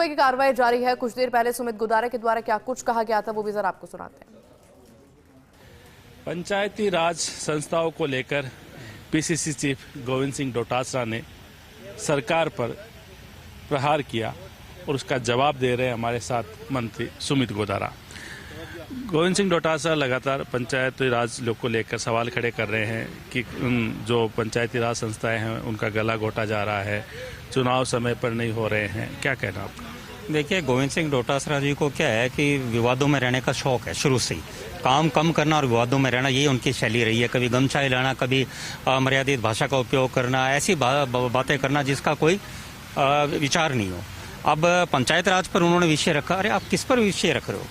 वक्फे की कार्रवाई जारी है। कुछ देर पहले सुमित गोदारा के द्वारा क्या कुछ कहा गया था वो भी जरा आपको सुनाते हैं। पंचायती राज संस्थाओं को लेकर पीसीसी चीफ गोविंद सिंह डोटासरा ने सरकार पर प्रहार किया और उसका जवाब दे रहे हैं हमारे साथ मंत्री सुमित गोदारा। गोविंद सिंह डोटासरा लगातार पंचायती राज लोग को लेकर सवाल खड़े कर रहे हैं कि जो पंचायती राज संस्थाएं हैं उनका गला घोटा जा रहा है, चुनाव समय पर नहीं हो रहे हैं, क्या कहना आपका? देखिए, गोविंद सिंह डोटासरा जी को क्या है कि विवादों में रहने का शौक है शुरू से ही। काम कम करना और विवादों में रहना, ये उनकी शैली रही है। कभी गमछा हिलाना, कभी मर्यादित भाषा का उपयोग करना, ऐसी बातें करना जिसका कोई विचार नहीं हो। अब पंचायत राज पर उन्होंने विषय रखा। अरे आप किस पर विषय रख रहे हो?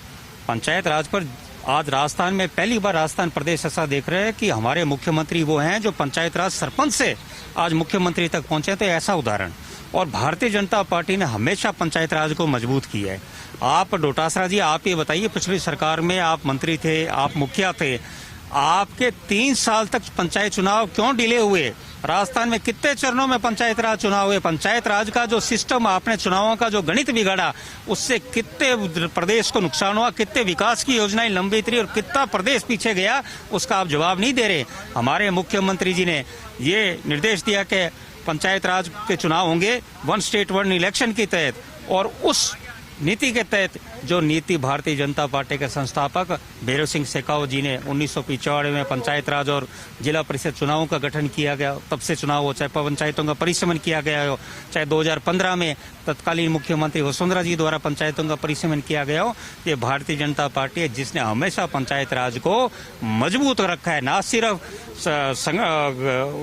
पंचायत राज पर आज राजस्थान में पहली बार राजस्थान प्रदेश ऐसा देख रहे हैं कि हमारे मुख्यमंत्री वो हैं जो पंचायत राज सरपंच से आज मुख्यमंत्री तक पहुंचे। तो ऐसा उदाहरण। और भारतीय जनता पार्टी ने हमेशा पंचायत राज को मजबूत किया है। आप डोटासरा जी, आप ये बताइए, पिछली सरकार में आप मंत्री थे, आप मुखिया थे, आपके 3 साल तक पंचायत चुनाव क्यों डिले हुए? राजस्थान में कितने चरणों में पंचायत राज चुनाव हुए? पंचायत राज का जो सिस्टम, आपने चुनावों का जो गणित बिगाड़ा, उससे कितने प्रदेश को नुकसान हुआ, कितने विकास की योजनाएं लंबित रही और कितना प्रदेश पीछे गया, उसका आप जवाब नहीं दे रहे। हमारे मुख्यमंत्री जी ने ये निर्देश दिया कि पंचायत राज के चुनाव होंगे 1 स्टेट 1 इलेक्शन के तहत, और उस नीति के तहत जो नीति भारतीय जनता पार्टी के संस्थापक भैरव सिंह शेखावत जी ने 1995 में पंचायत राज और जिला परिषद चुनावों का गठन किया गया, तब से चुनाव हो, चाहे पंचायतों का परिसमन किया गया हो, चाहे 2015 में तत्कालीन मुख्यमंत्री वसुंधरा जी द्वारा पंचायतों का परिसमन किया गया हो। ये भारतीय जनता पार्टी है जिसने हमेशा पंचायत राज को मजबूत रखा है, ना सिर्फ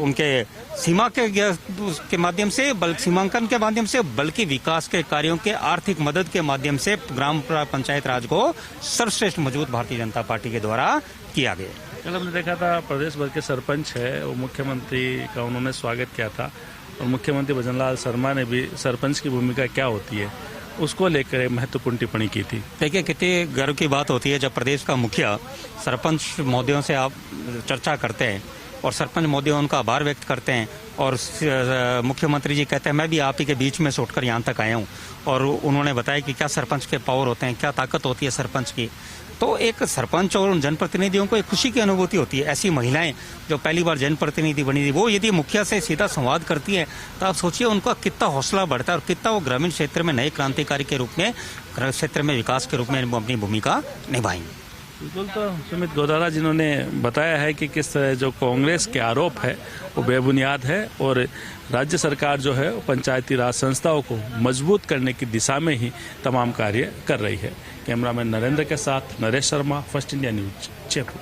उनके सीमा के माध्यम से, बल्कि सीमांकन के माध्यम से, बल्कि विकास के कार्यों के आर्थिक मदद के माध्यम से ग्राम पंचायत राज को सर्वश्रेष्ठ मजबूत भारतीय जनता पार्टी के द्वारा किया गया। कल हमने देखा था प्रदेश भर के सरपंच है वो मुख्यमंत्री का उन्होंने स्वागत किया था और मुख्यमंत्री भजनलाल शर्मा ने भी सरपंच की भूमिका क्या होती है उसको लेकर एक महत्वपूर्ण टिप्पणी की थी। देखिए, कितनी गर्व की बात होती है जब प्रदेश का मुखिया सरपंच महोदयों से आप चर्चा करते हैं और सरपंच महोदय उनका आभार व्यक्त करते हैं और मुख्यमंत्री जी कहते हैं मैं भी आप ही के बीच में से उठकर यहाँ तक आया हूँ, और उन्होंने बताया कि क्या सरपंच के पावर होते हैं, क्या ताकत होती है सरपंच की। तो एक सरपंच और उन जनप्रतिनिधियों को एक खुशी की अनुभूति होती है। ऐसी महिलाएं जो पहली बार जनप्रतिनिधि बनी थी, वो यदि मुखिया से सीधा संवाद करती है तो आप सोचिए उनका कितना हौसला बढ़ता है और कितना वो ग्रामीण क्षेत्र में नए क्रांतिकारी के रूप में, क्षेत्र में विकास के रूप में अपनी भूमिका निभाएंगे। बिल्कुल। तो सुमित गोदारा जिन्होंने बताया है कि किस तरह जो कांग्रेस के आरोप है वो बेबुनियाद है और राज्य सरकार जो है वो पंचायती राज संस्थाओं को मजबूत करने की दिशा में ही तमाम कार्य कर रही है। कैमरामैन नरेंद्र के साथ Naresh Sharma, first India news, Jaipur.